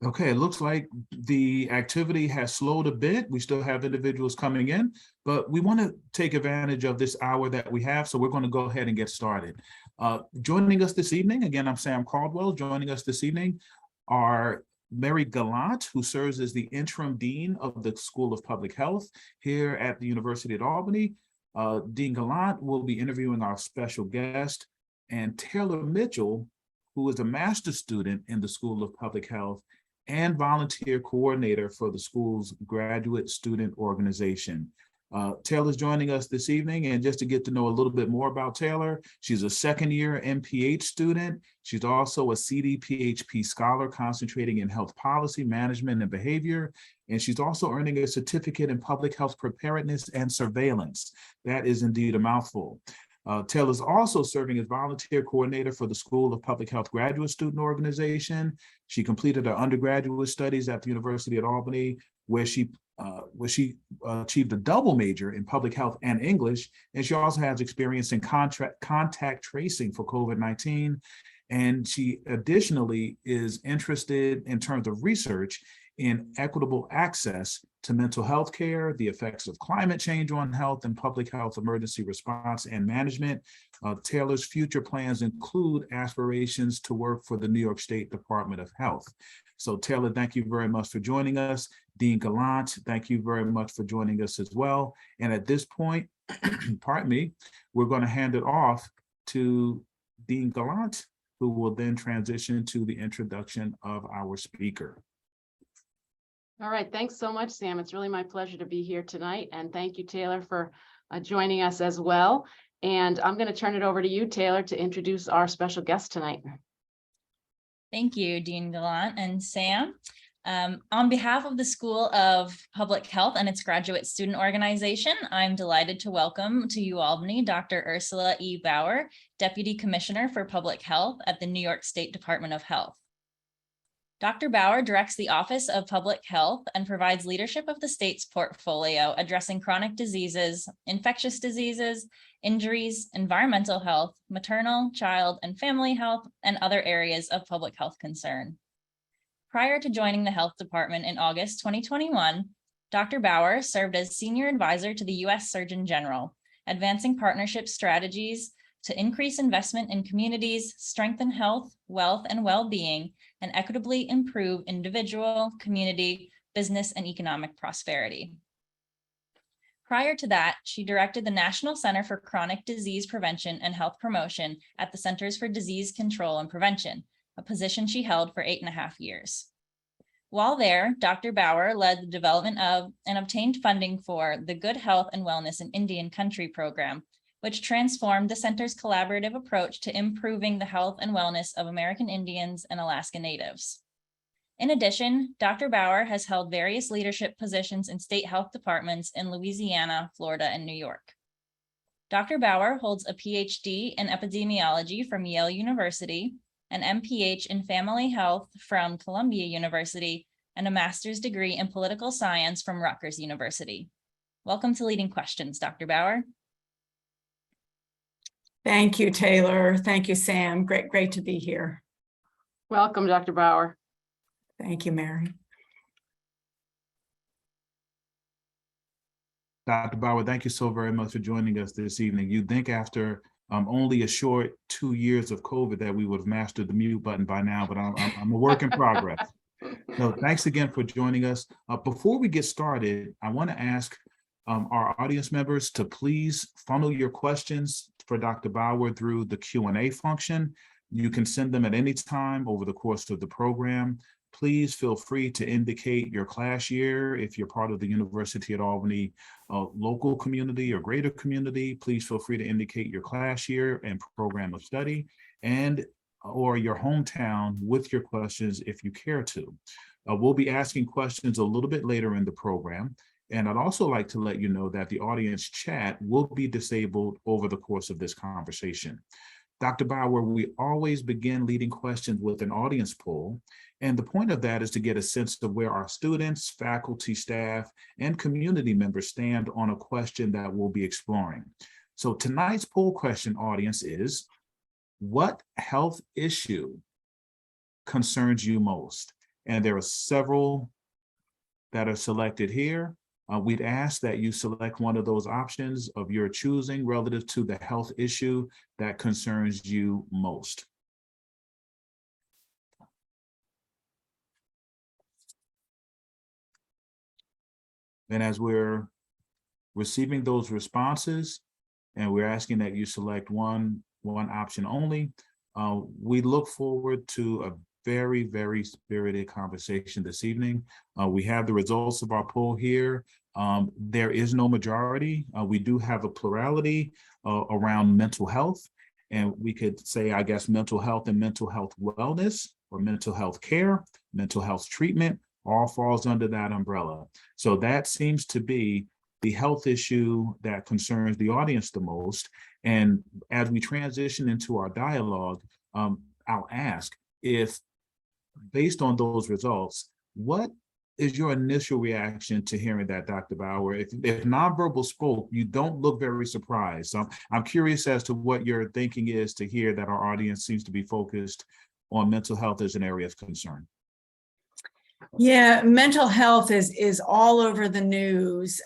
Okay, it looks like the activity has slowed a bit. We still have individuals coming in, but we want to take advantage of this hour that we have, so we're going to go ahead and get started. Joining us this evening, again, I'm Sam Caldwell. Joining us this evening are Mary Gallant, who serves as the Interim Dean of the School of Public Health here at the University of Albany. Dean Gallant will be interviewing our special guest, and Taylor Mitchell, who is a master's student in the School of Public Health and volunteer coordinator for the school's graduate student organization. Taylor's joining us this evening, and just to get to know a little bit more about Taylor, she's a second-year MPH student. She's also a CD-PHP scholar concentrating in health policy, management, and behavior, and she's also earning a certificate in public health preparedness and surveillance. That is indeed a mouthful. Taylor's also serving as volunteer coordinator for the School of Public Health Graduate Student Organization. She completed her undergraduate studies at the University of Albany, where she achieved a double major in public health and English. And she also has experience in contact tracing for COVID-19. And she additionally is interested in terms of research in equitable access to mental health care, the effects of climate change on health and public health emergency response and management. Taylor's future plans include aspirations to work for the New York State Department of Health. So Taylor, thank you very much for joining us. Dean Gallant, thank you very much for joining us as well. And at this point, pardon me, we're going to hand it off to Dean Gallant, who will then transition to the introduction of our speaker. All right, thanks so much, Sam. It's really my pleasure to be here tonight. And thank you, Taylor, for joining us as well. And I'm going to turn it over to you, Taylor, to introduce our special guest tonight. Thank you, Dean Gallant and Sam. On behalf of the School of Public Health and its graduate student organization, I'm delighted to welcome to UAlbany Dr. Ursula E. Bauer, Deputy Commissioner for Public Health at the New York State Department of Health. Dr. Bauer directs the Office of Public Health and provides leadership of the state's portfolio addressing chronic diseases, infectious diseases, injuries, environmental health, maternal, child, and family health, and other areas of public health concern. Prior to joining the Health Department in August 2021, Dr. Bauer served as Senior Advisor to the U.S. Surgeon General, advancing partnership strategies to increase investment in communities, strengthen health, wealth, and well-being, and equitably improve individual, community, business, and economic prosperity. Prior to that, she directed the National Center for Chronic Disease Prevention and Health Promotion at the Centers for Disease Control and Prevention, a position she held for 8.5 years. While there, Dr. Bauer led the development of and obtained funding for the Good Health and Wellness in Indian Country program, which transformed the center's collaborative approach to improving the health and wellness of American Indians and Alaska Natives. In addition, Dr. Bauer has held various leadership positions in state health departments in Louisiana, Florida, and New York. Dr. Bauer holds a PhD in epidemiology from Yale University, an MPH in family health from Columbia University, and a master's degree in political science from Rutgers University. Welcome to Leading Questions, Dr. Bauer. Thank you, Taylor. Thank you, Sam. Great to be here. Welcome, Dr. Bauer. Thank you, Mary. Dr. Bauer, thank you so very much for joining us this evening. You'd think after only a short 2 years of COVID that we would have mastered the mute button by now, but I'm a work in progress. So thanks again for joining us. Before we get started, I want to ask our audience members to please funnel your questions for Dr. Bauer through the Q&A function. You can send them at any time over the course of the program. Please feel free to indicate your class year. If you're part of the University at Albany local community or greater community, please feel free to indicate your class year and program of study, and or your hometown with your questions if you care to. We'll be asking questions a little bit later in the program. And I'd also like to let you know that the audience chat will be disabled over the course of this conversation. Dr. Bauer, we always begin leading questions with an audience poll. And the point of that is to get a sense of where our students, faculty, staff, and community members stand on a question that we'll be exploring. So tonight's poll question, audience, is: what health issue concerns you most? And there are several that are selected here. We'd ask that you select one of those options of your choosing relative to the health issue that concerns you most. And as we're receiving those responses, and we're asking that you select one option only, we look forward to a very, very spirited conversation this evening. We have the results of our poll here. There is no majority. We do have a plurality around mental health. And we could say, I guess, mental health and mental health wellness, or mental health care, mental health treatment, all falls under that umbrella. So that seems to be the health issue that concerns the audience the most. And as we transition into our dialogue, I'll ask if, based on those results, what is your initial reaction to hearing that, Dr. Bauer? If nonverbal spoke, you don't look very surprised. So I'm curious as to what your thinking is to hear that our audience seems to be focused on mental health as an area of concern. Yeah, mental health is all over the news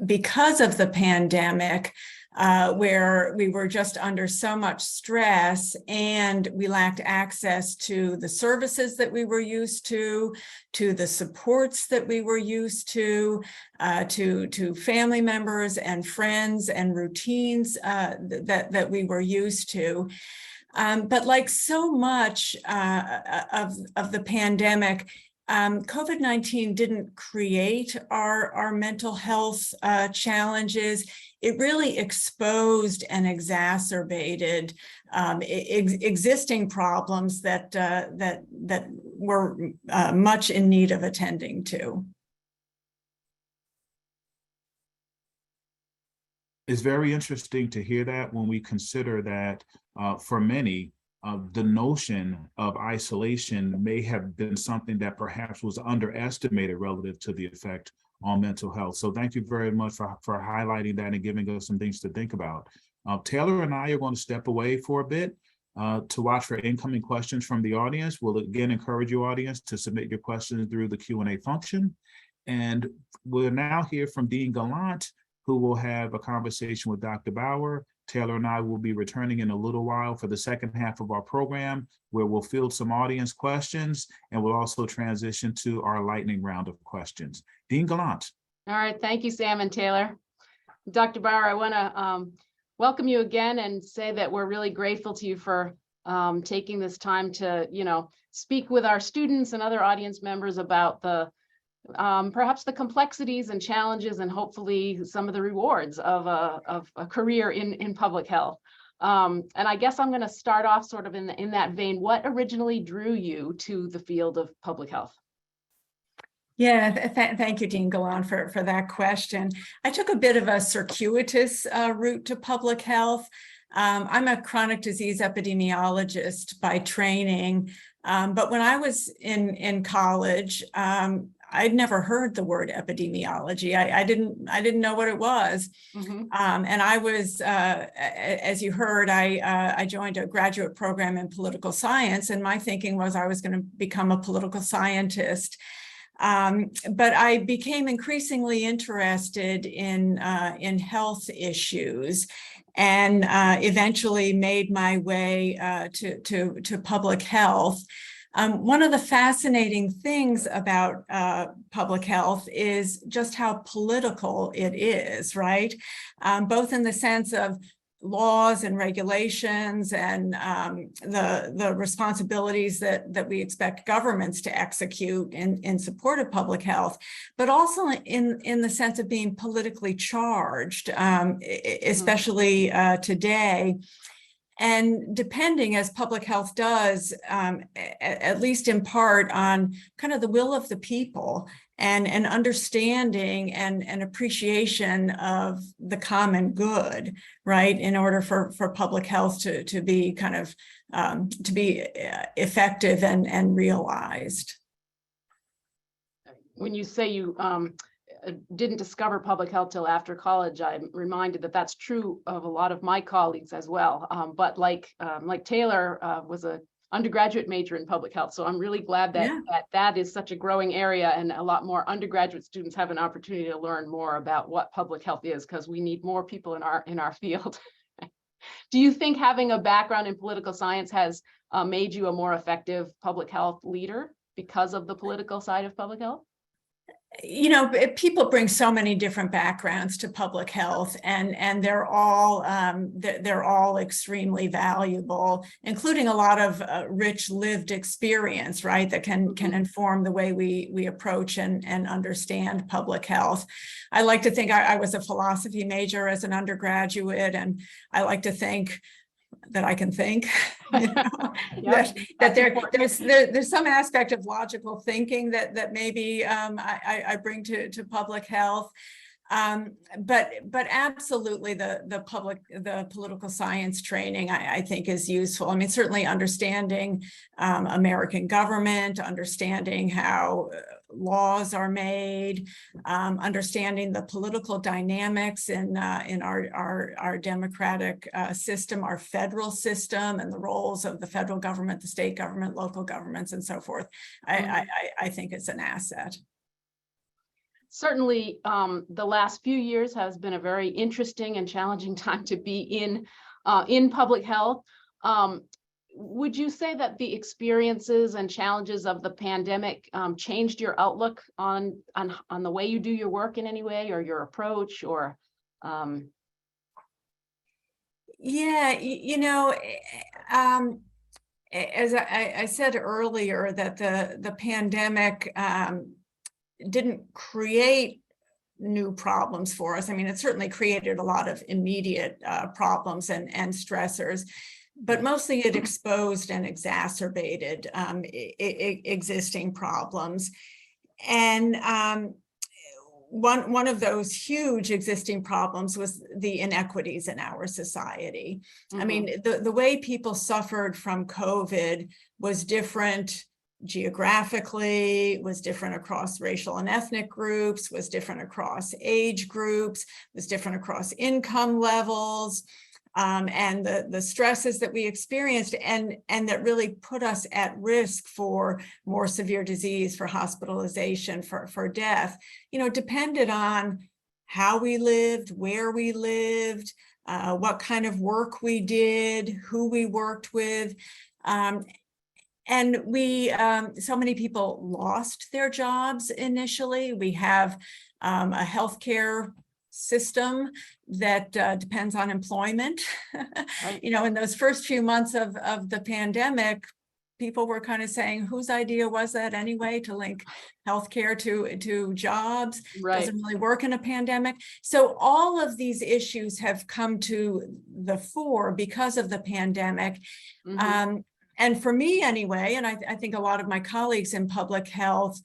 because of the pandemic, where we were just under so much stress and we lacked access to the services that we were used to the supports that we were used to family members and friends and routines that we were used to. But like so much of the pandemic, COVID-19 didn't create our mental health challenges. It really exposed and exacerbated existing problems that were much in need of attending to. It's very interesting to hear that when we consider that for many, the notion of isolation may have been something that perhaps was underestimated relative to the effect on mental health. So thank you very much for highlighting that and giving us some things to think about. Taylor and I are going to step away for a bit to watch for incoming questions from the audience. We'll again encourage you, audience, to submit your questions through the Q&A function. And we'll now hear from Dean Gallant, who will have a conversation with Dr. Bauer. Taylor and I will be returning in a little while for the second half of our program, where we'll field some audience questions, and we'll also transition to our lightning round of questions. Dean Gallant. All right, thank you, Sam and Taylor. Dr. Bauer, I want to welcome you again and say that we're really grateful to you for taking this time to, speak with our students and other audience members about the perhaps the complexities and challenges and hopefully some of the rewards of a career in public health. And I guess I'm going to start off sort of in that vein. What originally drew you to the field of public health? Yeah, thank you, Dean Gallant, for that question. I took a bit of a circuitous route to public health. I'm a chronic disease epidemiologist by training, but when I was in college, I'd never heard the word epidemiology. I didn't know what it was. Mm-hmm. And I was, as you heard, I joined a graduate program in political science, and my thinking was I was going to become a political scientist. But I became increasingly interested in health issues, and eventually made my way to public health. One of the fascinating things about public health is just how political it is, right? Both in the sense of laws and regulations and the responsibilities that we expect governments to execute in support of public health, but also in the sense of being politically charged, especially today. And depending, as public health does, at least in part, on kind of the will of the people and an understanding and an appreciation of the common good, right, in order for public health to be kind of to be effective and realized. When you say you didn't discover public health till after college, I'm reminded that that's true of a lot of my colleagues as well. But like Taylor was a undergraduate major in public health. So I'm really glad that Yeah. that is such a growing area, and a lot more undergraduate students have an opportunity to learn more about what public health is, because we need more people in our field. Do you think having a background in political science has made you a more effective public health leader because of the political side of public health? You know, people bring so many different backgrounds to public health, and they're all extremely valuable, including a lot of rich lived experience, right? That can inform the way we approach and understand public health. I like to think I was a philosophy major as an undergraduate, and I like to think that I can think, you know, Yep, that there's some aspect of logical thinking that maybe I bring to public health. But absolutely the political science training I think is useful. I mean, certainly understanding American government, understanding how laws are made, understanding the political dynamics in our democratic system, our federal system, and the roles of the federal government, the state government, local governments, and so forth. I think it's an asset. Certainly, the last few years has been a very interesting and challenging time to be in public health. Would you say that the experiences and challenges of the pandemic changed your outlook on the way you do your work in any way, or your approach, or? Yeah, you know, as I said earlier, that the pandemic didn't create new problems for us. I mean, it certainly created a lot of immediate problems and stressors, but mostly it exposed and exacerbated existing problems. And one of those huge existing problems was the inequities in our society. I mean, the way people suffered from COVID was different geographically, was different across racial and ethnic groups, was different across age groups, was different across income levels, and the stresses that we experienced, and that really put us at risk for more severe disease, for hospitalization, for death, you know, depended on how we lived, where we lived, what kind of work we did, who we worked with. And so many people lost their jobs initially. We have a healthcare system that depends on employment. Right. You know, in those first few months of the pandemic, people were kind of saying, whose idea was that anyway, to link healthcare to jobs? Right. Doesn't really work in a pandemic. So all of these issues have come to the fore because of the pandemic. And for me anyway, and I think a lot of my colleagues in public health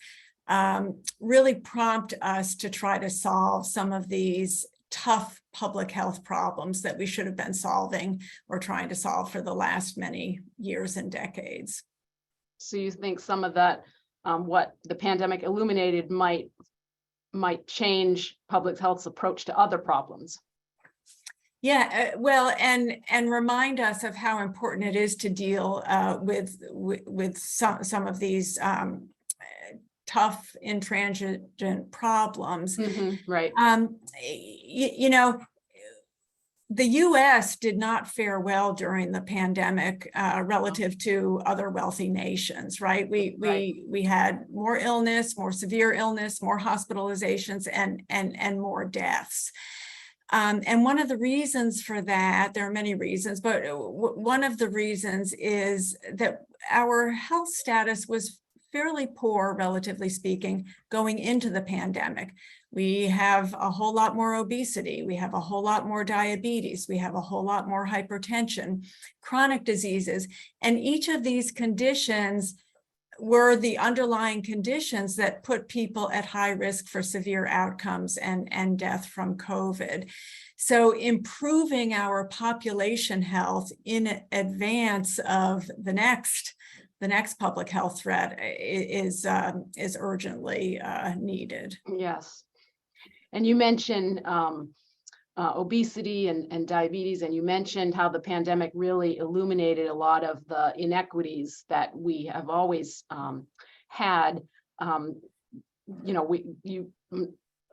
really prompt us to try to solve some of these tough public health problems that we should have been solving or trying to solve for the last many years and decades. So you think some of that, what the pandemic illuminated, might change public health's approach to other problems? Yeah, well, and remind us of how important it is to deal with some of these tough, intransigent problems. Right. You know, the U.S. did not fare well during the pandemic relative to other wealthy nations, right? We had more illness, more severe illness, more hospitalizations, and more deaths. And one of the reasons for that, there are many reasons, but one of the reasons is that our health status was fairly poor, relatively speaking, going into the pandemic. We have a whole lot more obesity. We have a whole lot more diabetes. We have a whole lot more hypertension, chronic diseases. And each of these conditions were the underlying conditions that put people at high risk for severe outcomes and death from COVID. So improving our population health in advance of the next public health threat is urgently needed. Yes. And you mentioned obesity and diabetes, and you mentioned how the pandemic really illuminated a lot of the inequities that we have always had.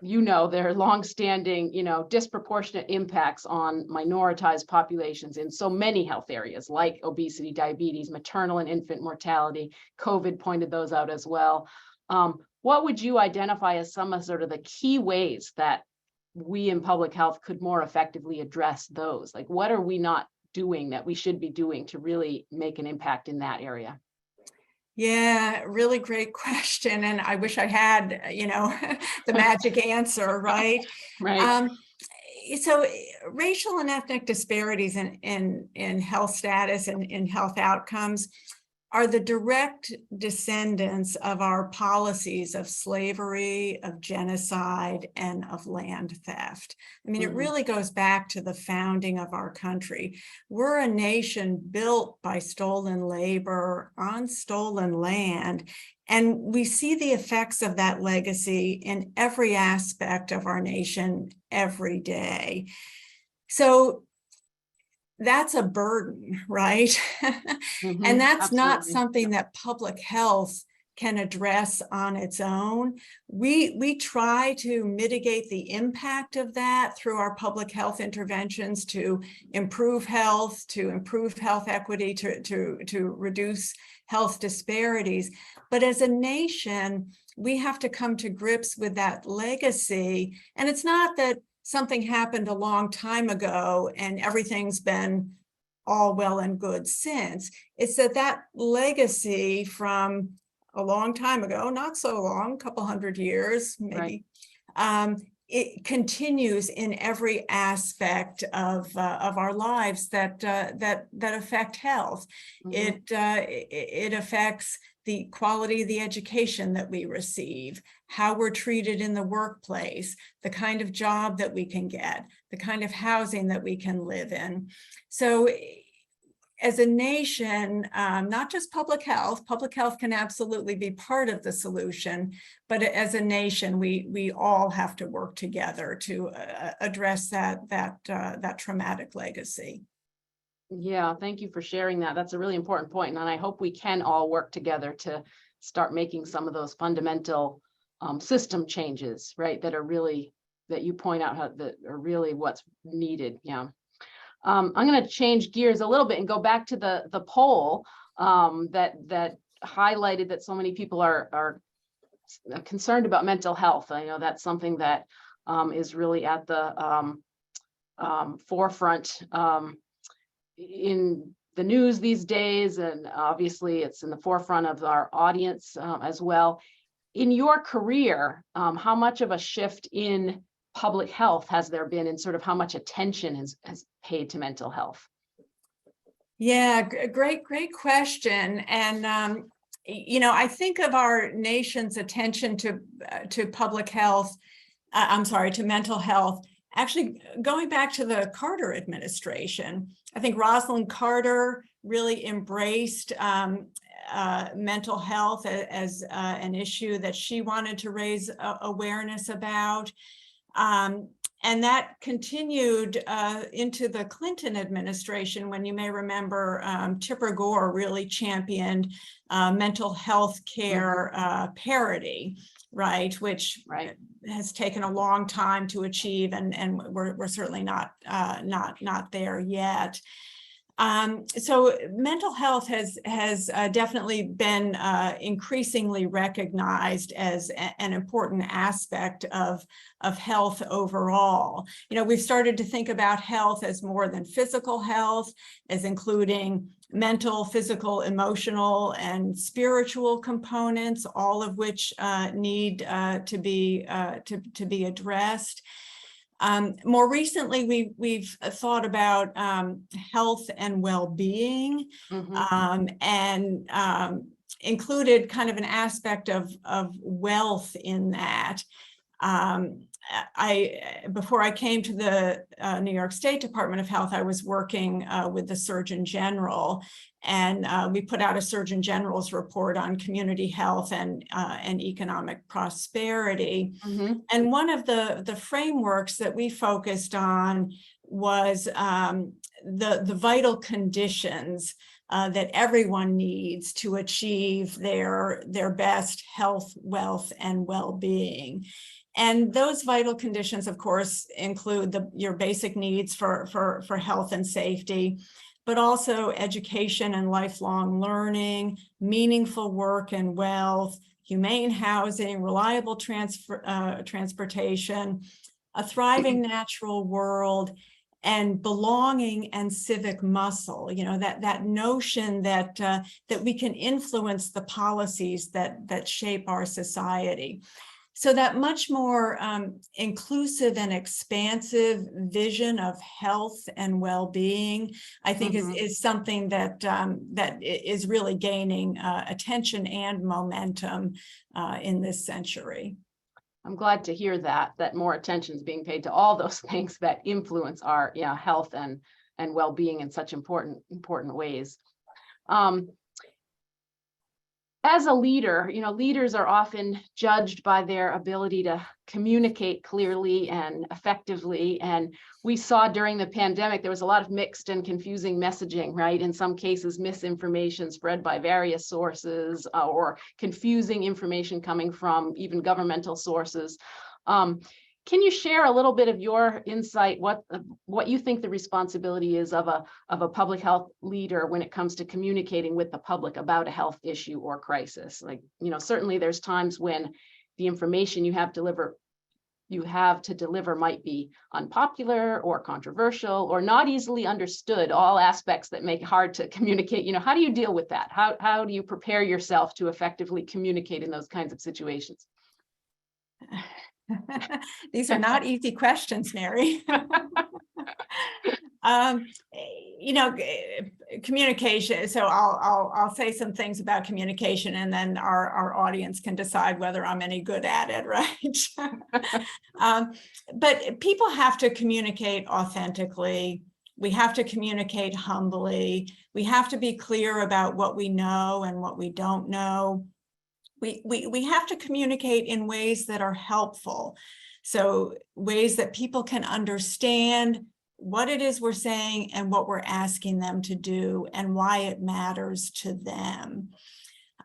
There are longstanding, disproportionate impacts on minoritized populations in so many health areas like obesity, diabetes, maternal and infant mortality. COVID pointed those out as well. What would you identify as some of sort of the key ways that we in public health could more effectively address those? Like, what are we not doing that we should be doing to really make an impact in that area? Yeah, really great question. And I wish I had, the magic answer, right? Right. So racial and ethnic disparities in health status and in health outcomes are the direct descendants of our policies of slavery, of genocide, and of land theft. I mean, it really goes back to the founding of our country. We're a nation built by stolen labor on stolen land, and we see the effects of that legacy in every aspect of our nation every day. So that's a burden, right? And that's not something that public health can address on its own. We try to mitigate the impact of that through our public health interventions to improve health equity, to reduce health disparities. But as a nation, we have to come to grips with that legacy. And it's not that something happened a long time ago and everything's been all well and good since. It's that legacy from a long time ago, not so long, a couple hundred years, maybe, right. It continues in every aspect of our lives that affect health. It affects the quality of the education that we receive, how we're treated in the workplace, the kind of job that we can get, the kind of housing that we can live in. So as a nation, not just public health can absolutely be part of the solution, but as a nation, we all have to work together to address that traumatic legacy. Yeah, thank you for sharing that. That's a really important point, and I hope we can all work together to start making some of those fundamental system changes, right? That you point out that are really what's needed. Yeah. I'm going to change gears a little bit and go back to the poll that highlighted that so many people are concerned about mental health. I know that's something that is really at the forefront in the news these days, and obviously it's in the forefront of our audience as well. In your career, how much of a shift in public health has there been, and sort of how much attention has paid to mental health? Yeah, great question. And I think of our nation's attention to public health, to mental health, actually going back to the Carter administration. I think Rosalind Carter really embraced mental health as an issue that she wanted to raise awareness about. And that continued into the Clinton administration, when you may remember Tipper Gore really championed mental health care parity, right? Which has taken a long time to achieve, and we're certainly not there yet. So mental health has definitely been increasingly recognized as an important aspect of health overall. We've started to think about health as more than physical health, as including mental, physical, emotional, and spiritual components, all of which need to be addressed. More recently, we've thought about health and well-being, and included kind of an aspect of wealth in that. before I came to the New York State Department of Health, I was working with the Surgeon General, and we put out a Surgeon General's report on community health and economic prosperity. And one of the frameworks that we focused on was the vital conditions that everyone needs to achieve their best health, wealth, and well-being. And those vital conditions, of course, include your basic needs for health and safety, but also education and lifelong learning, meaningful work and wealth, humane housing, reliable transportation, a thriving natural world, and belonging and civic muscle. You know, that notion that we can influence the policies that shape our society. So that much more inclusive and expansive vision of health and well-being, I think, is something that is really gaining attention and momentum in this century. I'm glad to hear that more attention is being paid to all those things that influence our health and well-being in such important ways. As a leader, leaders are often judged by their ability to communicate clearly and effectively. And we saw during the pandemic, there was a lot of mixed and confusing messaging, right? In some cases, misinformation spread by various sources or confusing information coming from even governmental sources. Can you share a little bit of your insight, what you think the responsibility is of a public health leader when it comes to communicating with the public about a health issue or crisis? Like, certainly there's times when the information you have to deliver might be unpopular or controversial or not easily understood, all aspects that make it hard to communicate. How do you deal with that? How do you prepare yourself to effectively communicate in those kinds of situations? These are not easy questions, Mary. Communication. So I'll say some things about communication, and then our audience can decide whether I'm any good at it, right? But people have to communicate authentically. We have to communicate humbly. We have to be clear about what we know and what we don't know. We have to communicate in ways that are helpful. So ways that people can understand what it is we're saying and what we're asking them to do and why it matters to them.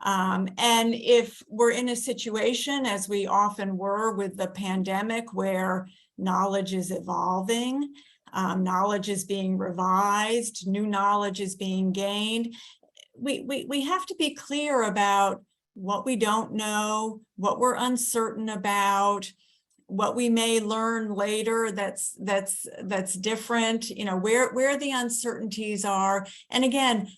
And if we're in a situation, as we often were with the pandemic, where knowledge is evolving, knowledge is being revised, new knowledge is being gained, we have to be clear about what we don't know, what we're uncertain about, what we may learn later that's different, where the uncertainties are, and again,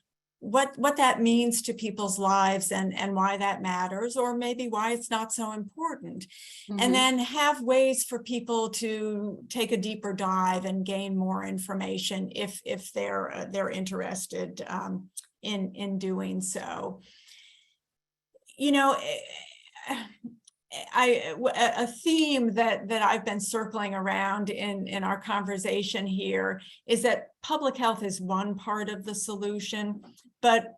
what that means to people's lives and why that matters, or maybe why it's not so important. And then have ways for people to take a deeper dive and gain more information if they're interested in doing so. A theme that I've been circling around in our conversation here is that public health is one part of the solution, but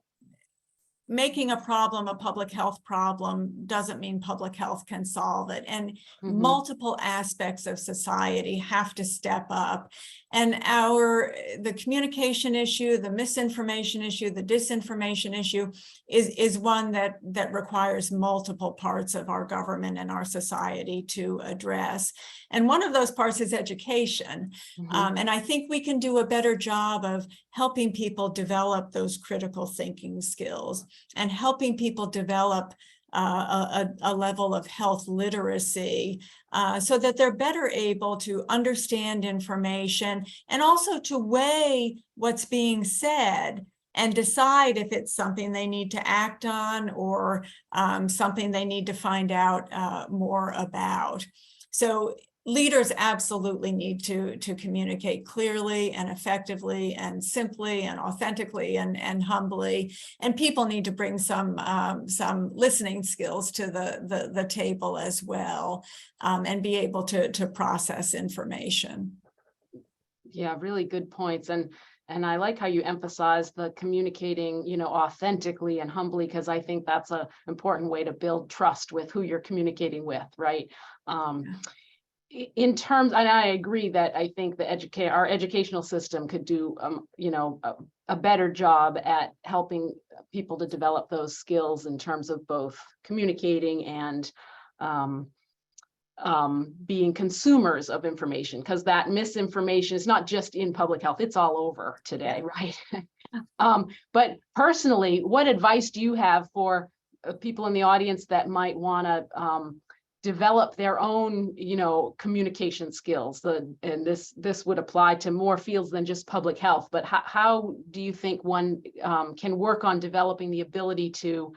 making a problem a public health problem doesn't mean public health can solve it. And multiple aspects of society have to step up. And the communication issue, the misinformation issue, the disinformation issue is one that requires multiple parts of our government and our society to address. And one of those parts is education. And I think we can do a better job of helping people develop those critical thinking skills and helping people develop a level of health literacy so that they're better able to understand information and also to weigh what's being said and decide if it's something they need to act on or something they need to find out more about. So, leaders absolutely need to communicate clearly and effectively and simply and authentically and humbly. And people need to bring some listening skills to the table as well, and be able to process information. Yeah, really good points. And I like how you emphasize the communicating, authentically and humbly, because I think that's an important way to build trust with who you're communicating with, right? In terms, and I agree that I think our educational system could do, a better job at helping people to develop those skills in terms of both communicating and being consumers of information, because that misinformation is not just in public health, it's all over today, right? But personally, what advice do you have for people in the audience that might want to develop their own, communication skills? And this would apply to more fields than just public health, but how do you think one can work on developing the ability to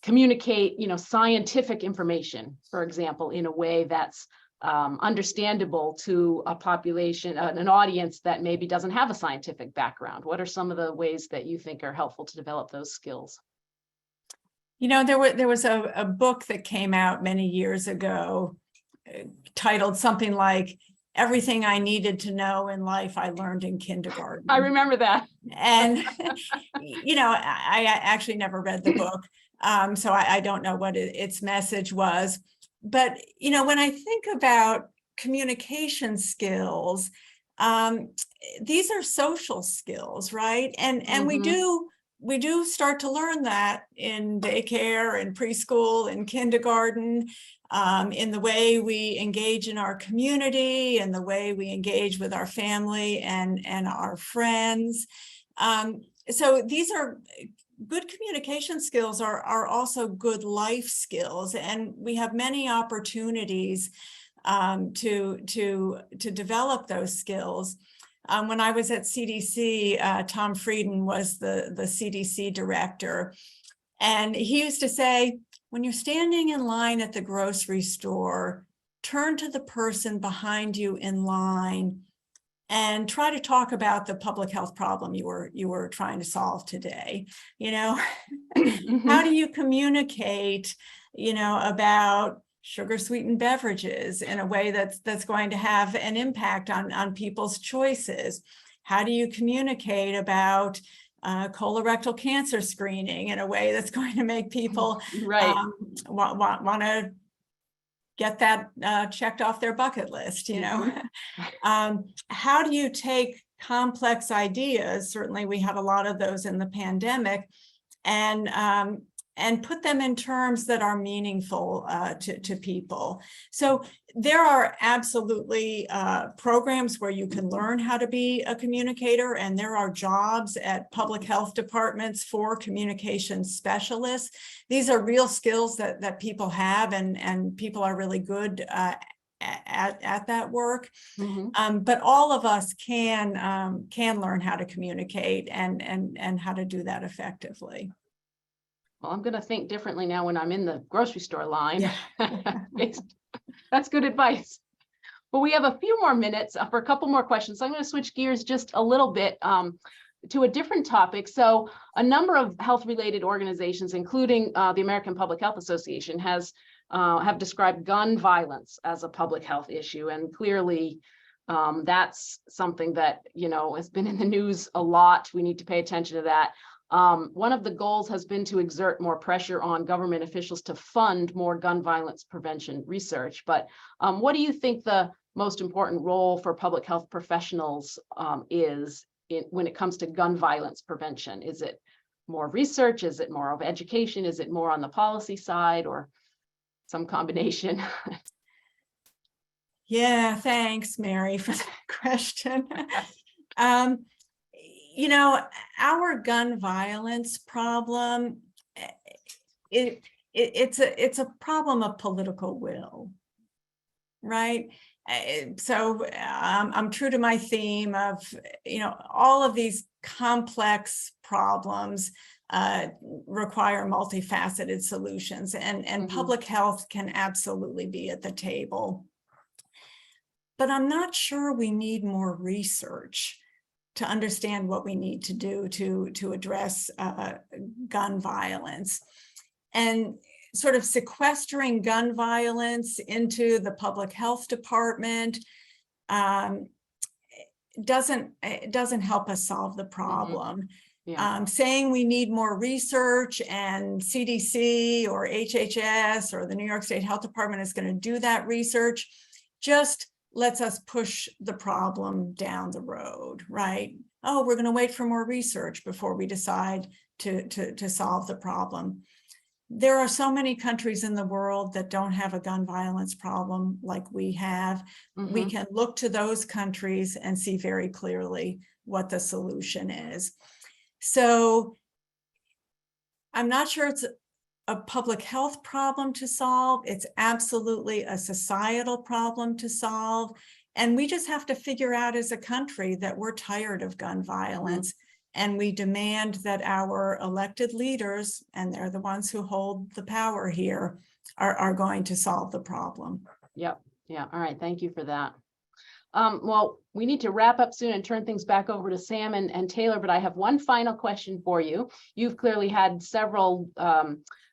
communicate, scientific information, for example, in a way that's understandable to a population, an audience that maybe doesn't have a scientific background? What are some of the ways that you think are helpful to develop those skills? There was a book that came out many years ago titled something like "Everything I Needed to Know in Life I Learned in Kindergarten." I remember that. And, I actually never read the book, so I don't know what its message was. But, when I think about communication skills, these are social skills, right? And we do start to learn that in daycare and preschool and kindergarten, in the way we engage in our community and the way we engage with our family and our friends. So these are good communication skills, are also good life skills, and we have many opportunities to develop those skills. When I was at CDC, Tom Frieden was the CDC director, and he used to say, when you're standing in line at the grocery store, turn to the person behind you in line and try to talk about the public health problem you were trying to solve today. How do you communicate, about sugar sweetened beverages in a way that's going to have an impact on people's choices? How do you communicate about colorectal cancer screening in a way that's going to make people want to get that checked off their bucket list? How do you take complex ideas? Certainly we had a lot of those in the pandemic, and put them in terms that are meaningful to people. So there are absolutely programs where you can learn how to be a communicator, and there are jobs at public health departments for communication specialists. These are real skills that people have, and people are really good at that work. But all of us can learn how to communicate and how to do that effectively. Well, I'm going to think differently now when I'm in the grocery store line. Yeah. That's good advice. Well, we have a few more minutes for a couple more questions. So I'm going to switch gears just a little bit to a different topic. So a number of health-related organizations, including the American Public Health Association, have described gun violence as a public health issue. And clearly, that's something that, has been in the news a lot. We need to pay attention to that. One of the goals has been to exert more pressure on government officials to fund more gun violence prevention research. But what do you think the most important role for public health professionals is when it comes to gun violence prevention? Is it more research? Is it more of education? Is it more on the policy side, or some combination? Yeah, thanks, Mary, for that question. Our gun violence problem, it's a problem of political will, right? So I'm true to my theme of, all of these complex problems require multifaceted solutions, and public health can absolutely be at the table. but I'm not sure we need more research to understand what we need to do to address gun violence. And sort of sequestering gun violence into the public health department doesn't help us solve the problem. Yeah. Saying we need more research and CDC or HHS or the New York State Health Department is going to do that research just lets us push the problem down the road, right? Oh, we're going to wait for more research before we decide to solve the problem. There are so many countries in the world that don't have a gun violence problem like we have. We can look to those countries and see very clearly what the solution is. So I'm not sure it's a public health problem to solve. It's absolutely a societal problem to solve. And we just have to figure out as a country that we're tired of gun violence. And we demand that our elected leaders, and they're the ones who hold the power here, are going to solve the problem. Yep. Yeah. All right. Thank you for that. Well, we need to wrap up soon and turn things back over to Sam and Taylor, but I have one final question for you. You've clearly had several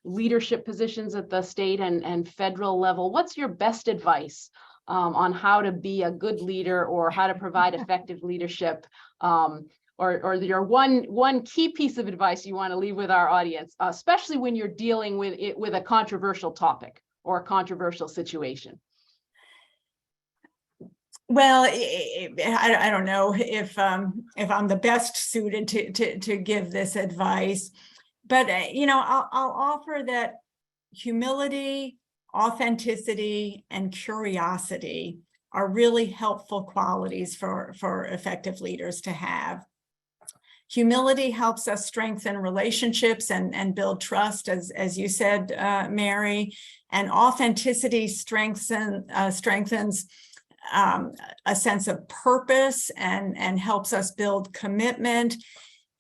leadership positions at the state and federal level. What's your best advice on how to be a good leader or how to provide effective leadership? Or your one key piece of advice you want to leave with our audience, especially when you're dealing with it with a controversial topic or a controversial situation? Well, I don't know if I'm the best suited to give this advice, but I'll offer that humility, authenticity, and curiosity are really helpful qualities for effective leaders to have. Humility helps us strengthen relationships and build trust, as you said, Mary, and authenticity strengthens a sense of purpose and helps us build commitment.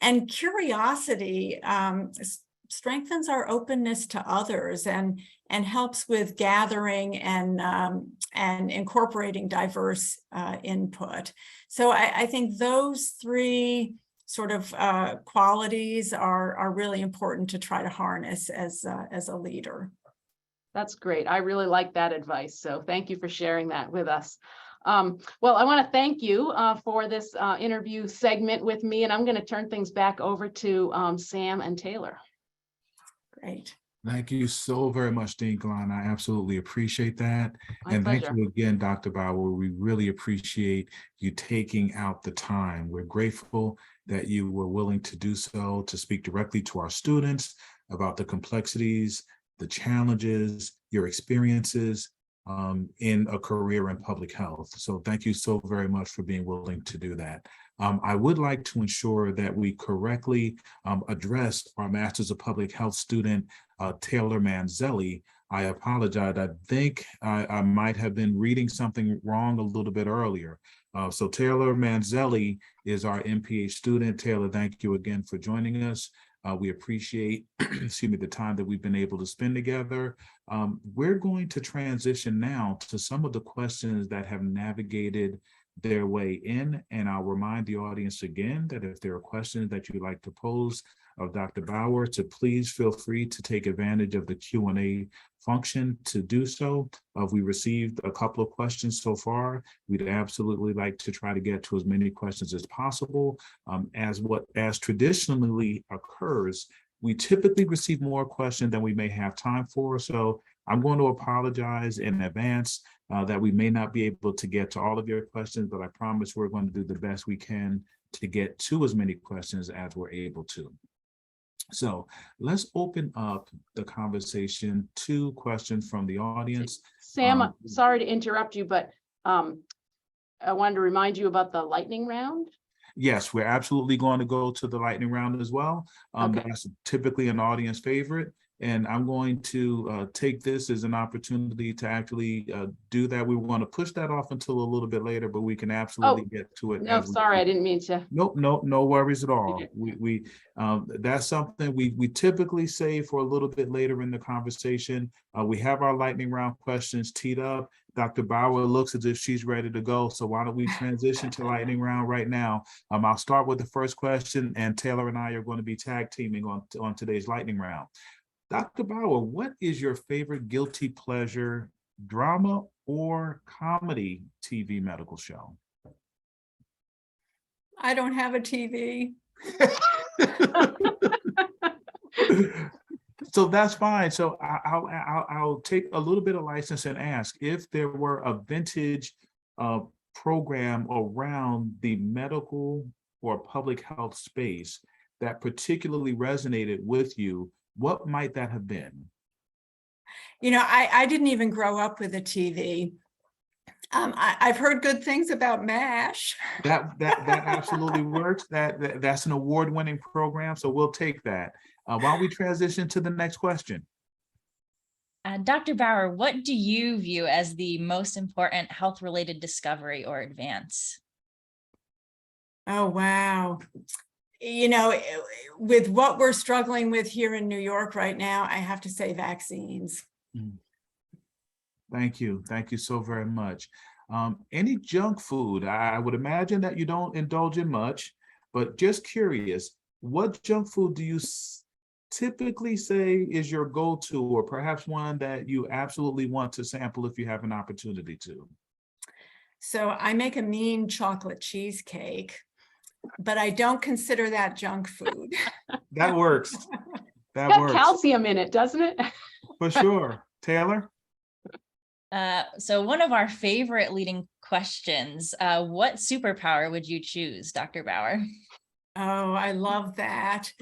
And curiosity strengthens our openness to others and helps with gathering and incorporating diverse input. So I think those three sort of qualities are really important to try to harness as a leader. That's great. I really like that advice. So thank you for sharing that with us. Well, I want to thank you for this interview segment with me, and I'm going to turn things back over to Sam and Taylor. Great. Thank you so very much, Dean Gallant. I absolutely appreciate that. My and pleasure. Thank you again, Dr. Bauer. We really appreciate you taking out the time. We're grateful that you were willing to do so, to speak directly to our students about the complexities, the challenges, your experiences in a career in public health. So thank you so very much for being willing to do that. I would like to ensure that we correctly address our Masters of Public Health student, Taylor Manzelli. I apologize. I think I might have been reading something wrong a little bit earlier. So Taylor Manzelli is our MPH student. Taylor, thank you again for joining us. We appreciate, the time that we've been able to spend together. We're going to transition now to some of the questions that have navigated their way in, and I'll remind the audience again that if there are questions that you'd like to pose of Dr. Bauer, to please feel free to take advantage of the Q&A function to do so. We received a couple of questions so far. We'd absolutely like to try to get to as many questions as possible. As traditionally occurs, we typically receive more questions than we may have time for. So I'm going to apologize in advance that we may not be able to get to all of your questions, but I promise we're going to do the best we can to get to as many questions as we're able to. So let's open up the conversation to questions from the audience. Sam, sorry to interrupt you, but I wanted to remind you about the lightning round. Yes, we're absolutely going to go to the lightning round as well. Okay. That's typically an audience favorite. And I'm going to take this as an opportunity to actually do that. We want to push that off until a little bit later, but we can absolutely get to it. No, sorry, I didn't mean to. Nope, no worries at all. That's something we typically save for a little bit later in the conversation. We have our lightning round questions teed up. Dr. Bauer looks as if she's ready to go. So why don't we transition to lightning round right now? I'll start with the first question, and Taylor and I are going to be tag teaming on today's lightning round. Dr. Bauer, what is your favorite guilty pleasure drama or comedy TV medical show? I don't have a TV. So that's fine. So I'll take a little bit of license and ask if there were a vintage program around the medical or public health space that particularly resonated with you. What might that have been? You know, I didn't even grow up with a TV. I've heard good things about MASH. That absolutely works. That's an award-winning program, so we'll take that. Why don't we transition to the next question? Dr. Bauer, what do you view as the most important health-related discovery or advance? Oh, wow. You know, with what we're struggling with here in New York right now, I have to say vaccines. Thank you. Thank you so very much. Any junk food? I would imagine that you don't indulge in much, but just curious, what junk food do you typically say is your go-to, or perhaps one that you absolutely want to sample if you have an opportunity to? So I make a mean chocolate cheesecake, but I don't consider that junk food. That works. That Got works. calcium in it, doesn't it? For sure. Taylor? So one of our favorite leading questions, what superpower would you choose, Dr. Bauer? Oh, I love that.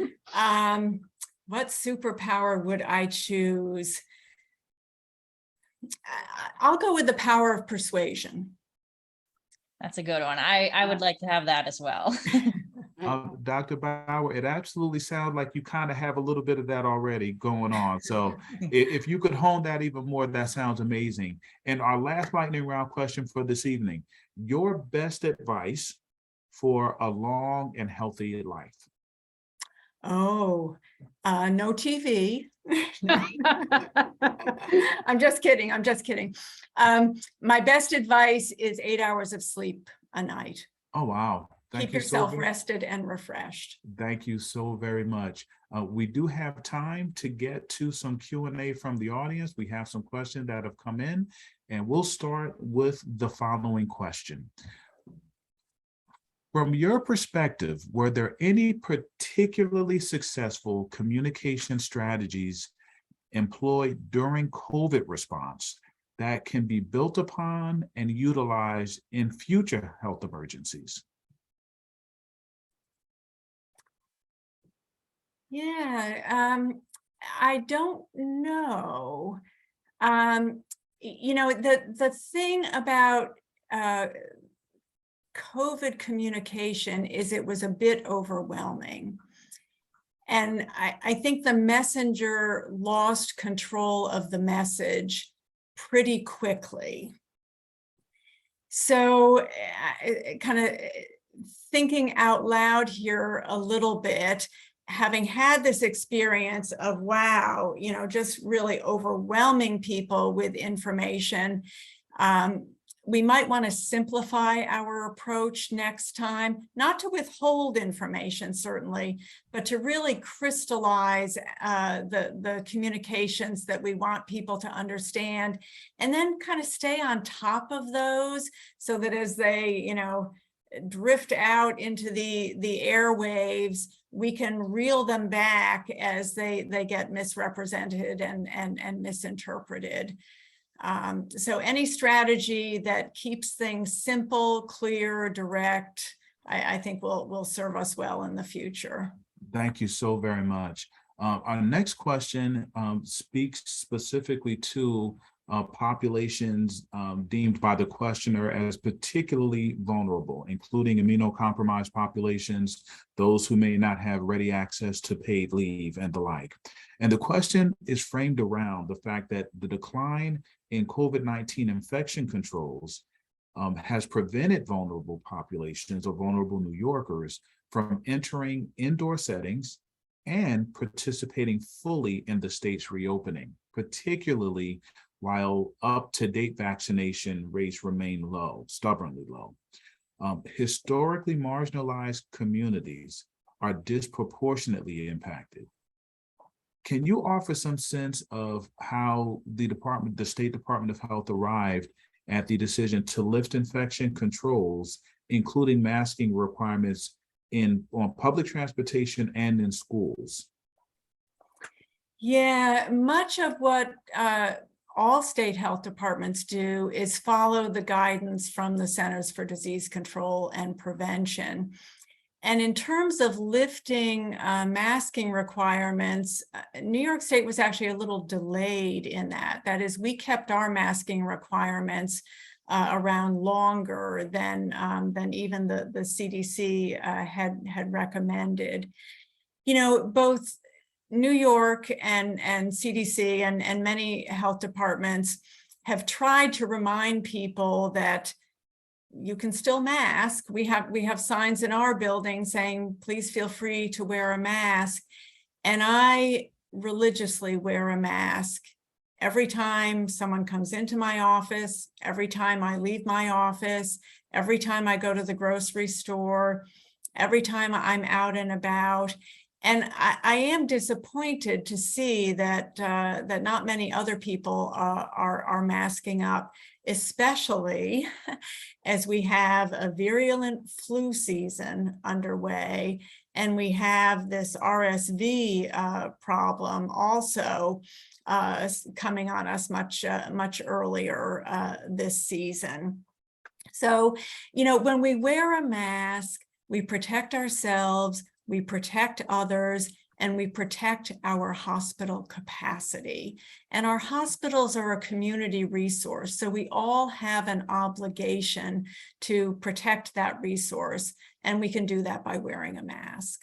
What superpower would I choose? I'll go with the power of persuasion. That's a good one. I would like to have that as well. Dr. Bauer, it absolutely sounds like you kind of have a little bit of that already going on. So if you could hone that even more, that sounds amazing. And our last lightning round question for this evening, your best advice for a long and healthy life? Oh, no TV. I'm just kidding. I'm just kidding. My best advice is 8 hours of sleep a night. Oh, wow. Keep yourself rested and refreshed. Thank you so very much. We do have time to get to some Q&A from the audience. We have some questions that have come in, and we'll start with the following question. From your perspective, were there any particularly successful communication strategies employed during COVID response that can be built upon and utilized in future health emergencies? Yeah, I don't know. You know, the thing about COVID communication is it was a bit overwhelming. And I think the messenger lost control of the message pretty quickly. So kind of thinking out loud here a little bit, having had this experience of, wow, you know, just really overwhelming people with information, we might want to simplify our approach next time, not to withhold information, certainly, but to really crystallize the communications that we want people to understand, and then kind of stay on top of those so that as they, you know, drift out into the airwaves, we can reel them back as they get misrepresented and misinterpreted. So any strategy that keeps things simple, clear, direct, I think will serve us well in the future. Thank you so very much. Our next question speaks specifically to populations deemed by the questioner as particularly vulnerable, including immunocompromised populations, those who may not have ready access to paid leave and the like. And the question is framed around the fact that the decline in COVID-19 infection controls has prevented vulnerable populations or vulnerable New Yorkers from entering indoor settings and participating fully in the state's reopening, particularly while up-to-date vaccination rates remain low, stubbornly low. Historically marginalized communities are disproportionately impacted. Can you offer some sense of how the State Department of Health arrived at the decision to lift infection controls, including masking requirements on public transportation and in schools? Yeah, much of what all state health departments do is follow the guidance from the Centers for Disease Control and Prevention. And in terms of lifting masking requirements, New York State was actually a little delayed in that. That is, we kept our masking requirements around longer than even the CDC had recommended. You know, both New York and CDC and many health departments have tried to remind people that you can still mask. We have signs in our building saying, please feel free to wear a mask. And I religiously wear a mask every time someone comes into my office, every time I leave my office, every time I go to the grocery store, every time I'm out and about. And I am disappointed to see that that not many other people are masking up, especially as we have a virulent flu season underway, and we have this RSV problem also coming on us much earlier this season. So, you know, when we wear a mask, we protect ourselves, we protect others, and we protect our hospital capacity. And our hospitals are a community resource, so we all have an obligation to protect that resource, and we can do that by wearing a mask.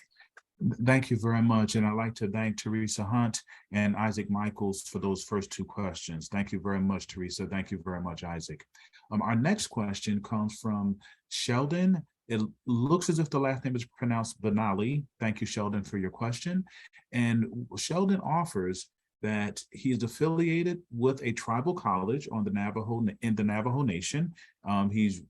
Thank you very much. And I'd like to thank Teresa Hunt and Isaac Michaels for those first two questions. Thank you very much, Teresa. Thank you very much, Isaac. Our next question comes from Sheldon. It looks as if the last name is pronounced Benali. Thank you, Sheldon, for your question. And Sheldon offers that he is affiliated with a tribal college in the Navajo Nation. He's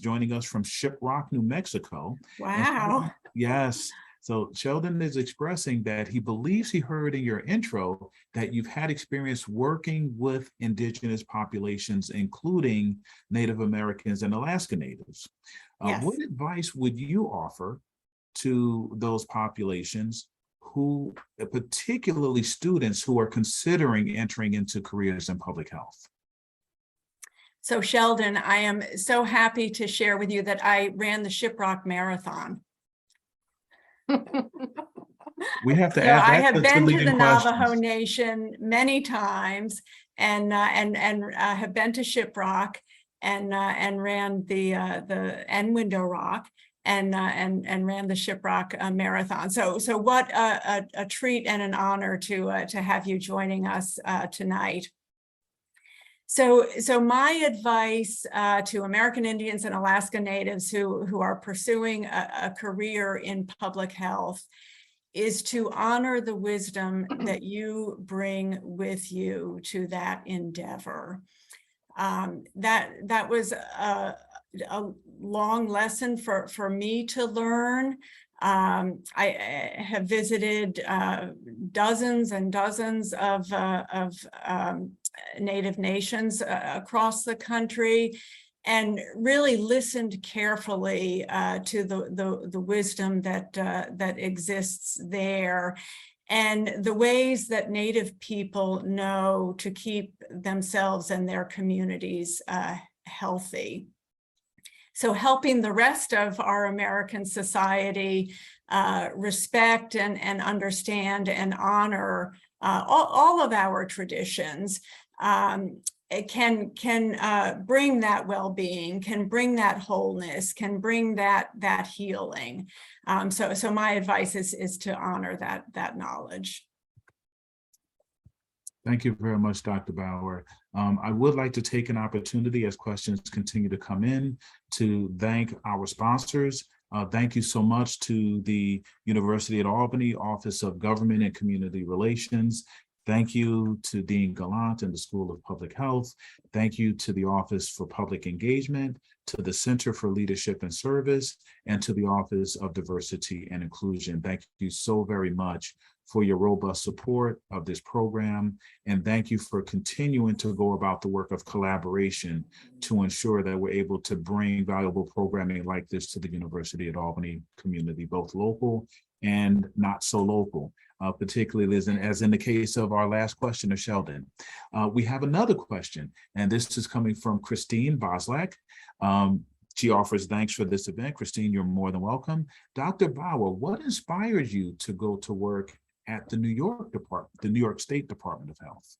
joining us from Shiprock, New Mexico. Wow. Yes. So Sheldon is expressing that he believes he heard in your intro that you've had experience working with indigenous populations, including Native Americans and Alaska Natives. Yes. What advice would you offer to those populations who, particularly students who are considering entering into careers in public health? So Sheldon, I am so happy to share with you that I ran the Shiprock Marathon. We have to So add that I have been to the Navajo questions. Nation many times, and have been to Shiprock and ran the Window Rock and ran the Shiprock Marathon. So what a treat and an honor to have you joining us tonight. So my advice to American Indians and Alaska Natives who are pursuing a career in public health is to honor the wisdom that you bring with you to that endeavor. That was a long lesson for me to learn. I have visited dozens and dozens of Native nations across the country, and really listened carefully to the wisdom that exists there, and the ways that Native people know to keep themselves and their communities healthy. So helping the rest of our American society respect and understand and honor all of our traditions it can bring that well-being, can bring that wholeness, can bring that healing. So my advice is to honor that knowledge. Thank you very much, Dr. Bauer. I would like to take an opportunity as questions continue to come in to thank our sponsors. Thank you so much to the University at Albany Office of Government and Community Relations. Thank you to Dean Gallant and the School of Public Health. Thank you to the Office for Public Engagement, to the Center for Leadership and Service, and to the Office of Diversity and Inclusion. Thank you so very much for your robust support of this program. And thank you for continuing to go about the work of collaboration to ensure that we're able to bring valuable programming like this to the University at Albany community, both local and not so local. Particularly as in the case of our last questioner, Sheldon. We have another question, and this is coming from Christine Boslak. She offers thanks for this event. Christine, you're more than welcome. Dr. Bauer, what inspired you to go to work at the New York State Department of Health?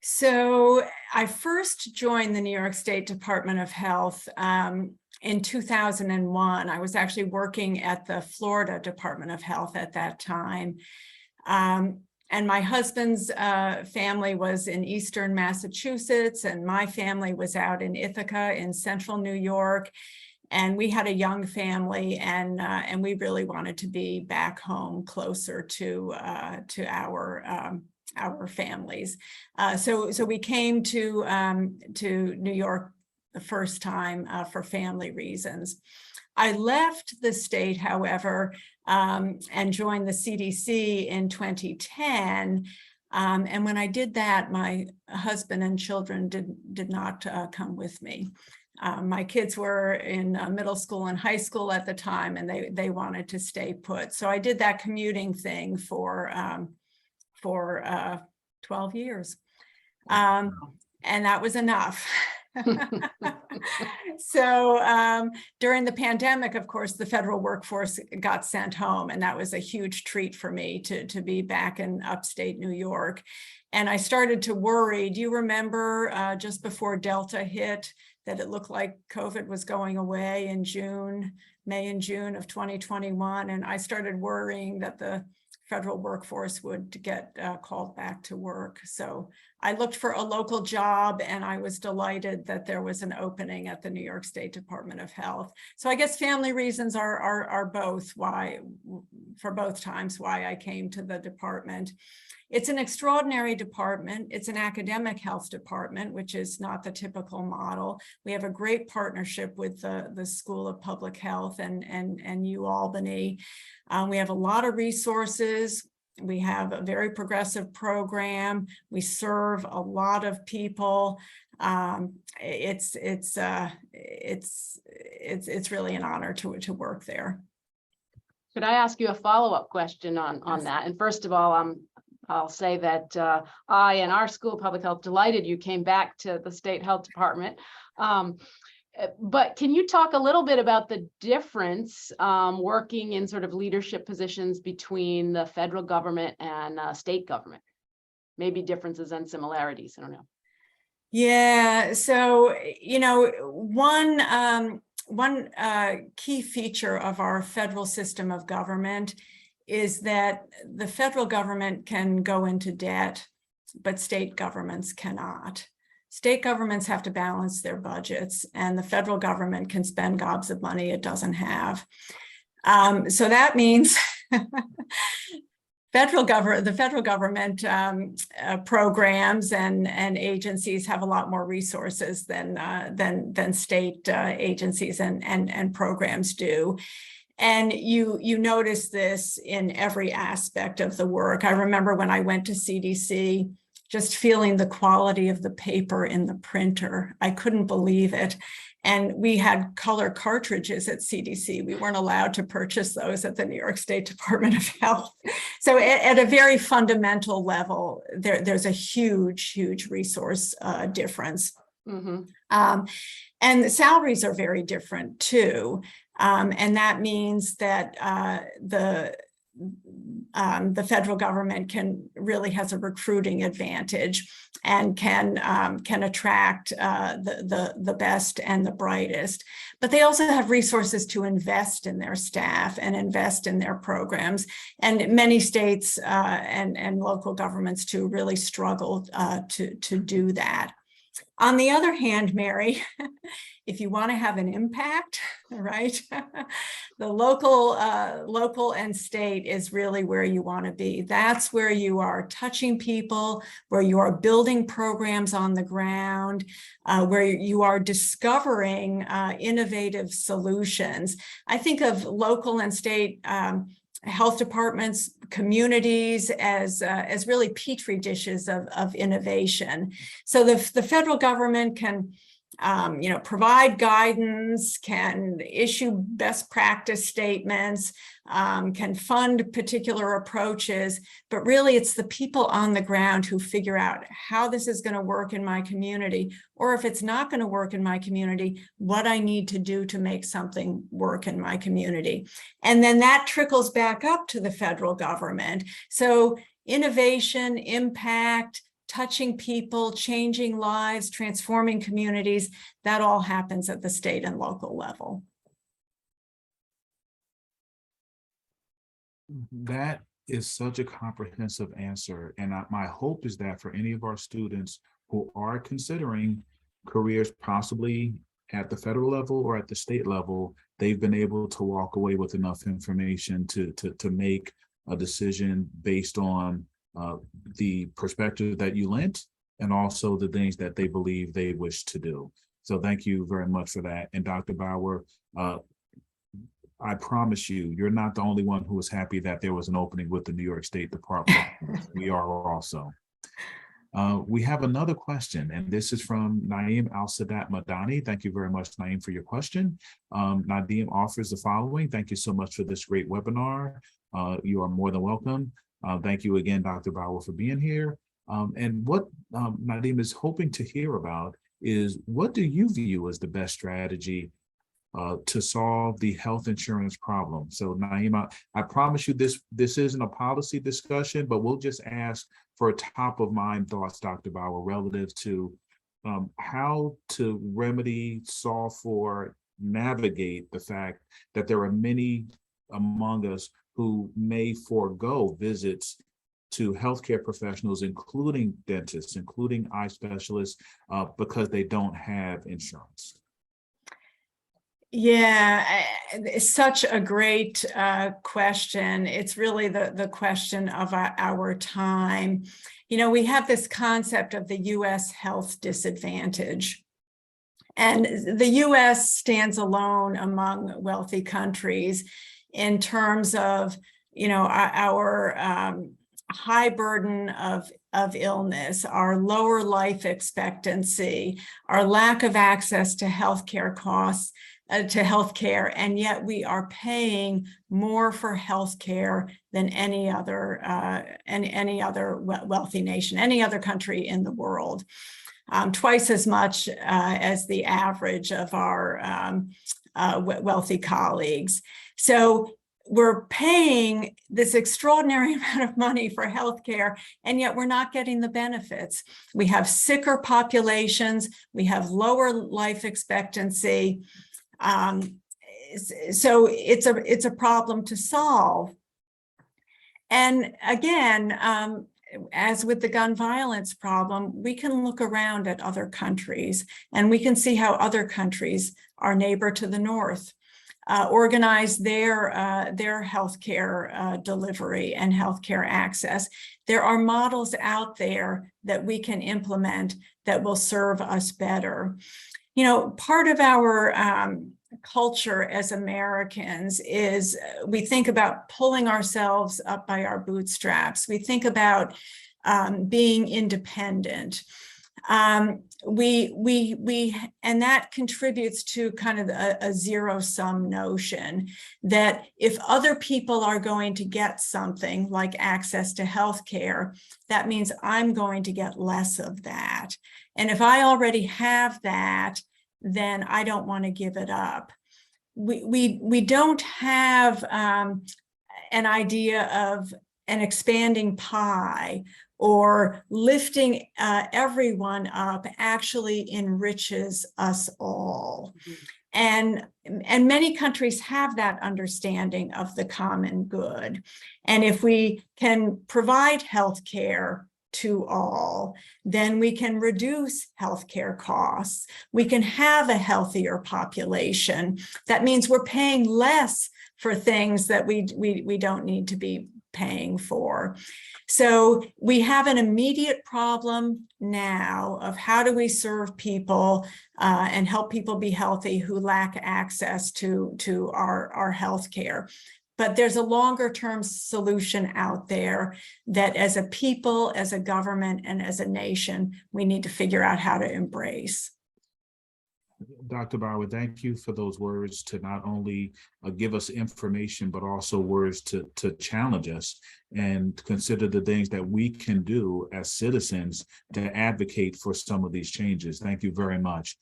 So I first joined the New York State Department of Health in 2001. I was actually working at the Florida Department of Health at that time. And my husband's family was in Eastern Massachusetts, and my family was out in Ithaca in Central New York. And we had a young family, and we really wanted to be back home closer to our families. So we came to New York the first time for family reasons. I left the state, however, and joined the CDC in 2010. And when I did that, my husband and children did not come with me. My kids were in middle school and high school at the time, and they wanted to stay put. So I did that commuting thing for 12 years. And that was enough. So during the pandemic, of course, the federal workforce got sent home, and that was a huge treat for me to be back in upstate New York. And I started to worry. Do you remember just before Delta hit that it looked like COVID was going away in May and June of 2021? And I started worrying that the federal workforce would get called back to work. So I looked for a local job, and I was delighted that there was an opening at the New York State Department of Health. So I guess family reasons are both why, for both times, why I came to the department. It's an extraordinary department. It's an academic health department, which is not the typical model. We have a great partnership with the School of Public Health and UAlbany. We have a lot of resources. We have a very progressive program. We serve a lot of people. It's really an honor to work there. Could I ask you a follow-up question on that? And first of all, I'll say that I and our School of Public Health delighted you came back to the State Health Department. But can you talk a little bit about the difference working in sort of leadership positions between the federal government and state government? Maybe differences and similarities, I don't know. Yeah, so, you know, one key feature of our federal system of government is that the federal government can go into debt, but state governments cannot. State governments have to balance their budgets, and the federal government can spend gobs of money it doesn't have. So that means the federal government programs and agencies have a lot more resources than state agencies and programs do. And you notice this in every aspect of the work. I remember when I went to CDC, just feeling the quality of the paper in the printer. I couldn't believe it. And we had color cartridges at CDC. We weren't allowed to purchase those at the New York State Department of Health. So at a very fundamental level, there's a huge resource difference. Mm-hmm. And the salaries are very different too. And that means that the federal government really has a recruiting advantage and can attract the best and the brightest. But they also have resources to invest in their staff and invest in their programs. And many states and local governments too really struggle to do that. On the other hand, Mary, if you want to have an impact, right, the local and state is really where you want to be. That's where you are touching people, where you are building programs on the ground, where you are discovering innovative solutions. I think of local and state health departments, communities as really petri dishes of innovation. So the federal government can provide guidance, can issue best practice statements, can fund particular approaches, but really it's the people on the ground who figure out how this is going to work in my community, or if it's not going to work in my community, what I need to do to make something work in my community. And then that trickles back up to the federal government. So innovation, impact, touching people, changing lives, transforming communities, that all happens at the state and local level. That is such a comprehensive answer. And my hope is that for any of our students who are considering careers possibly at the federal level or at the state level, they've been able to walk away with enough information to make a decision based on the perspective that you lent, and also the things that they believe they wish to do. So thank you very much for that. And Dr. Bauer, I promise you, you're not the only one who was happy that there was an opening with the New York State Department. We are also. We have another question, and this is from Naeem Al-Sadat Madani. Thank you very much, Naeem, for your question. Naeem offers the following. Thank you so much for this great webinar. You are more than welcome. Thank you again, Dr. Bauer, for being here. And what Naeem is hoping to hear about is, what do you view as the best strategy to solve the health insurance problem? So Naeem, I promise you this isn't a policy discussion, but we'll just ask for top of mind thoughts, Dr. Bauer, relative to how to remedy, solve for, navigate the fact that there are many among us who may forego visits to healthcare professionals, including dentists, including eye specialists, because they don't have insurance. Yeah, it's such a great question. It's really the question of our time. You know, we have this concept of the U.S. health disadvantage. And the U.S. stands alone among wealthy countries in terms of, you know, our high burden of illness, our lower life expectancy, our lack of access to healthcare costs, to healthcare, and yet we are paying more for healthcare than any other wealthy nation, any other country in the world. Twice as much as the average of our wealthy colleagues. So we're paying this extraordinary amount of money for healthcare, and yet we're not getting the benefits. We have sicker populations, we have lower life expectancy. So it's a problem to solve. And again, as with the gun violence problem, we can look around at other countries and we can see how other countries, our neighbor to the north, organize their healthcare delivery and healthcare access. There are models out there that we can implement that will serve us better. You know, part of our culture as Americans is we think about pulling ourselves up by our bootstraps. We think about being independent. And that contributes to kind of a zero-sum notion that if other people are going to get something like access to healthcare, that means I'm going to get less of that. And if I already have that, then I don't want to give it up. We don't have an idea of an expanding pie or lifting everyone up actually enriches us all. And many countries have that understanding of the common good. And if we can provide health care to all, then we can reduce healthcare costs. We can have a healthier population. That means we're paying less for things that we don't need to be paying for. So we have an immediate problem now of how do we serve people and help people be healthy who lack access to our health care. But there's a longer term solution out there that as a people, as a government, and as a nation, we need to figure out how to embrace. Dr. Bauer, thank you for those words to not only give us information, but also words to challenge us and consider the things that we can do as citizens to advocate for some of these changes. Thank you very much.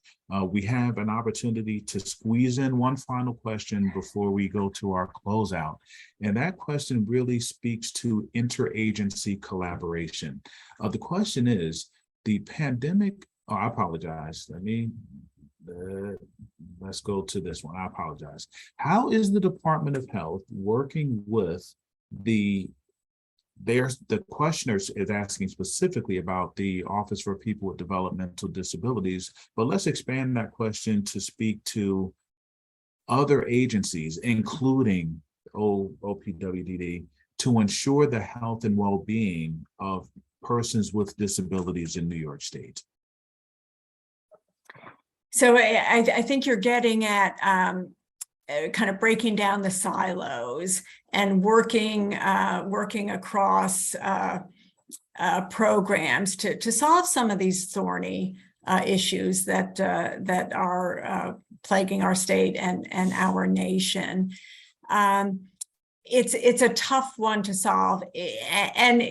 We have an opportunity to squeeze in one final question before we go to our closeout. And that question really speaks to interagency collaboration. The question is, the pandemic, I apologize, let's go to this one. I apologize. How is the Department of Health working with the questioner is asking specifically about the Office for People with Developmental Disabilities, but let's expand that question to speak to other agencies, including OPWDD, to ensure the health and well-being of persons with disabilities in New York State. So I think you're getting at kind of breaking down the silos and working across programs to solve some of these thorny issues that are plaguing our state and our nation. It's a tough one to solve, and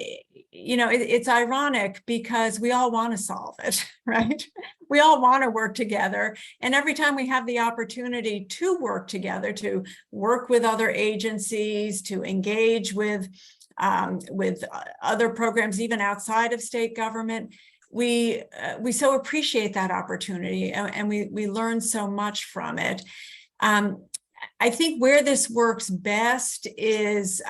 it's ironic because we all want to solve it, right? We all want to work together, and every time we have the opportunity to work together, to work with other agencies, to engage with other programs, even outside of state government, we so appreciate that opportunity, and we learn so much from it. I think where this works best is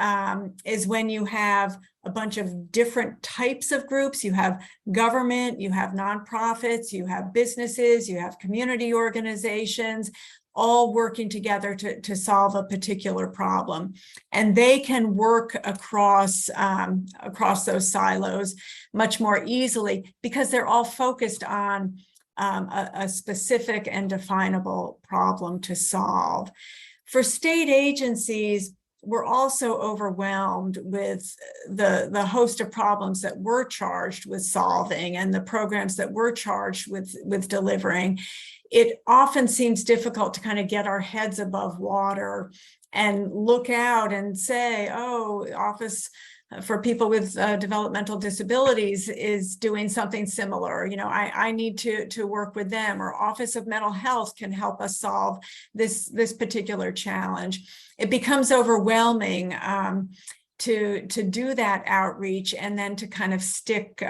when you have a bunch of different types of groups. You have government, you have nonprofits, you have businesses, you have community organizations, all working together to solve a particular problem. And they can work across those silos much more easily because they're all focused on a specific and definable problem to solve. For state agencies, we're also overwhelmed with the host of problems that we're charged with solving and the programs that we're charged with delivering. It often seems difficult to kind of get our heads above water and look out and say, oh, Office for People with Developmental Disabilities is doing something similar. I need to work with them, or Office of Mental Health can help us solve this particular challenge. It becomes overwhelming to do that outreach and then to kind of stick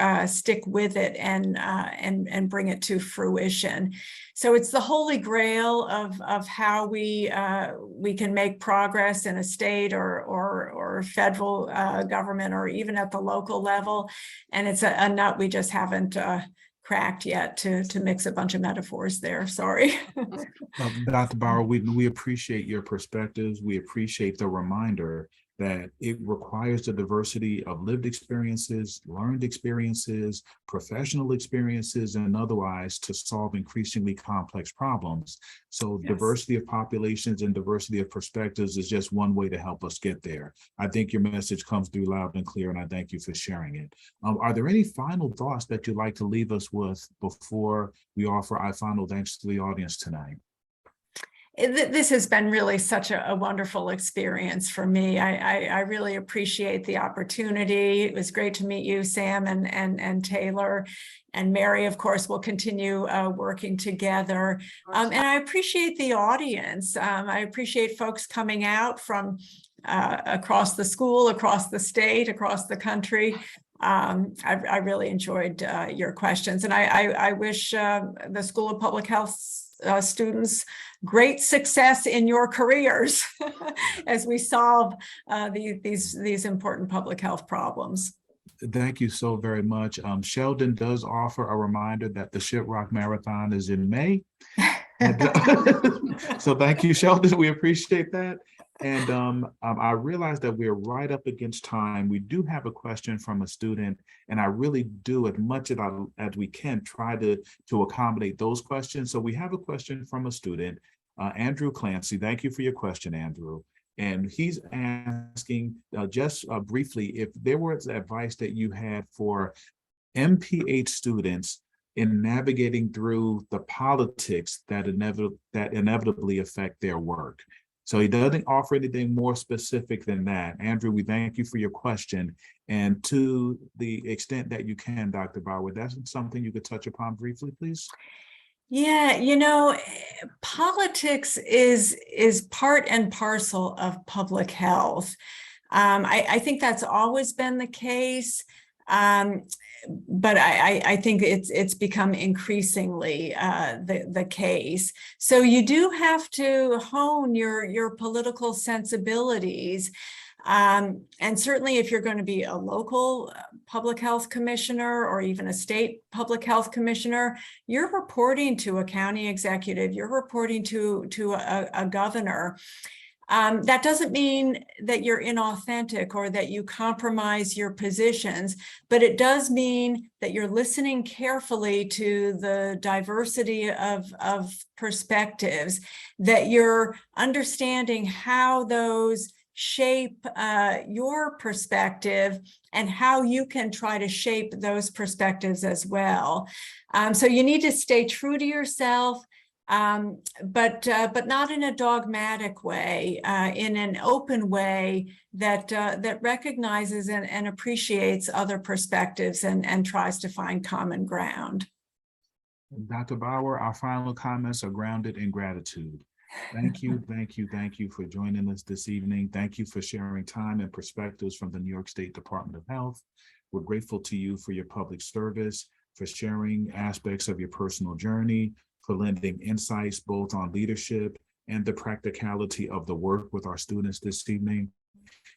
with it and bring it to fruition. So it's the holy grail of how we can make progress in a state or federal government, or even at the local level. And it's a nut we just haven't cracked yet, to mix a bunch of metaphors there. Sorry. Dr. Bauer, we appreciate your perspectives. We appreciate the reminder that it requires the diversity of lived experiences, learned experiences, professional experiences, and otherwise to solve increasingly complex problems. So yes, diversity of populations and diversity of perspectives is just one way to help us get there. I think your message comes through loud and clear, and I thank you for sharing it. Are there any final thoughts that you'd like to leave us with before we offer our final thanks to the audience tonight? This has been really such a wonderful experience for me. I really appreciate the opportunity. It was great to meet you, Sam and Taylor. And Mary, of course, will continue working together. And I appreciate the audience. I appreciate folks coming out from across the school, across the state, across the country. I really enjoyed your questions. And I wish the School of Public Health students great success in your careers as we solve these important public health problems. Thank you so very much. Sheldon does offer a reminder that the Shiprock Marathon is in May. So thank you, Sheldon. We appreciate that. And I realize that we're right up against time. We do have a question from a student, and I really do, as much as we can, try to accommodate those questions. So we have a question from a student, Andrew Clancy. Thank you for your question, Andrew. And he's asking just briefly if there was advice that you had for MPH students in navigating through the politics that inevitably affect their work. So he doesn't offer anything more specific than that. Andrew, we thank you for your question. And to the extent that you can, Dr. Bauer, that's something you could touch upon briefly, please? Yeah, you know, politics is part and parcel of public health. I think that's always been the case. But I think it's become increasingly the case. So you do have to hone your political sensibilities. And certainly if you're going to be a local public health commissioner or even a state public health commissioner, you're reporting to a county executive, you're reporting to a governor. That doesn't mean that you're inauthentic or that you compromise your positions, but it does mean that you're listening carefully to the diversity of perspectives, that you're understanding how those shape your perspective and how you can try to shape those perspectives as well. So you need to stay true to yourself, but not in a dogmatic way, in an open way that recognizes and appreciates other perspectives and tries to find common ground. Dr. Bauer, our final comments are grounded in gratitude. Thank you for joining us this evening. Thank you for sharing time and perspectives from the New York State Department of Health. We're grateful to you for your public service, for sharing aspects of your personal journey, for lending insights both on leadership and the practicality of the work with our students this evening.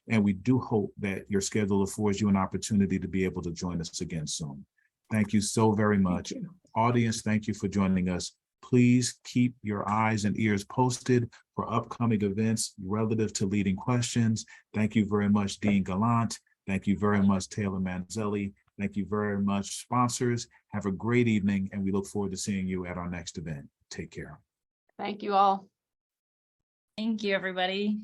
And we do hope that your schedule affords you an opportunity to be able to join us again soon. Thank you so very much. Audience, thank you for joining us. Please keep your eyes and ears posted for upcoming events relative to leading questions. Thank you very much, Dean Gallant. Thank you very much, Taylor Manzelli. Thank you very much, sponsors. Have a great evening, and we look forward to seeing you at our next event. Take care. Thank you all. Thank you, everybody.